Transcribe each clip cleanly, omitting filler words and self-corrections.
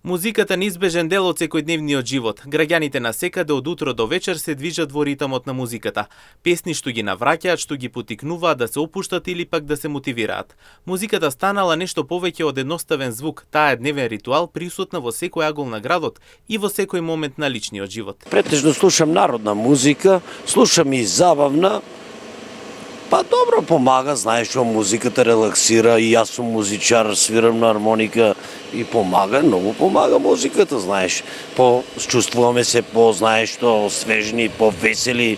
Музиката неизбежен дел од секојдневниот живот. Граѓаните на секаде од утро до вечер се движат во ритмот на музиката. Песни што ги навраќаат, што ги поттикнуваат да се опуштат или пак да се мотивираат. Музиката станала нешто повеќе од едноставен звук. Таа е дневен ритуал, присутна во секој агол на градот и во секој момент на личниот живот. Претежно слушам народна музика, слушам и забавна. Па добро помага, знаеш, што музиката релаксира, и јас сум музичар, свирам на армоника и помага, многу помага музиката, знаеш. Чувствуваме се знаеш, што свежни, повесели,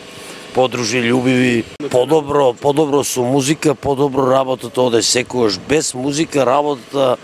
подружелюбиви. Подобро со музика, подобро работата оде секогаш. Без музика работата,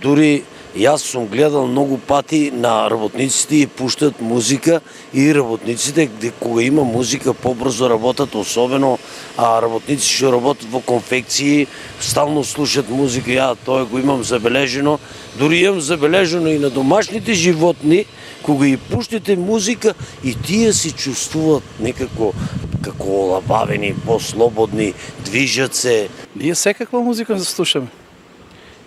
дури јас сум гледал многу пати на работниците и пуштат музика и работниците кога има музика побрзо работат, особено работници што работат во конфекции, стално слушат музика, ја тоа го имам забележено. Дури имам забележено и на домашните животни, кога и пуштите музика и тие се чувствуваат некако како олабавени, послободни, движат се. Ние секаква музика слушаме.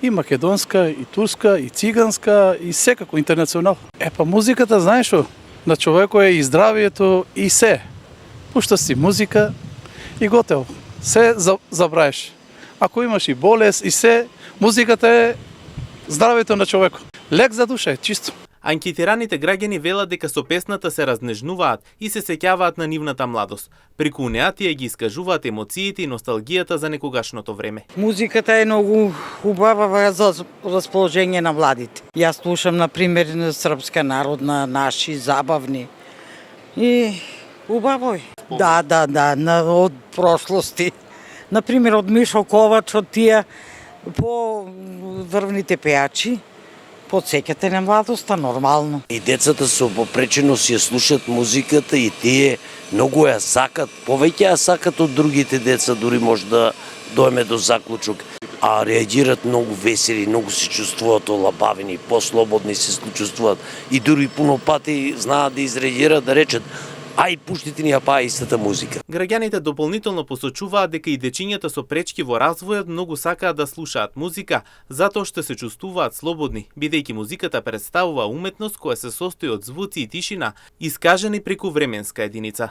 И македонска, и турска, и циганска, и секако интернационал. Па музиката, знаеш што, на човекот е и здравието, и се. Пушта си музика и готово. Се забраеш. Ако имаш и болест, и се, музиката е здравието на човекот. Лек за душа е, чисто. Анкетираните граѓани велат дека со песната се разнежнуваат и се сеќаваат на нивната младост. Преку неа тие ги искажуваат емоциите и носталгијата за некогашното време. Музиката е многу убава за расположение на младите. Јас слушам, например, српска народна, наши, забавни. И убаво е. Да, од прошлости. Например, од Мишо Ковач, од тие по дрвните пејачи. Подсеќате на младоста, нормално. И децата со попреченост ја слушат музиката и тие многу ја сакат, повеќе ја сакат од другите деца, дури може да доеме до заклучок. А реагират многу весели, многу се чувствуваат олабавени, послободни се чувствуваат. И дури пуно пати знаат да изреагираат, да речат: ај, пуштите ни ја истата музика. Граѓаните дополнително посочуваат дека и дечињата со пречки во развојот многу сакаат да слушаат музика, затоа што се чувствуваат слободни, бидејќи музиката представува уметност која се состои од звуци и тишина, искажани преку временска единица.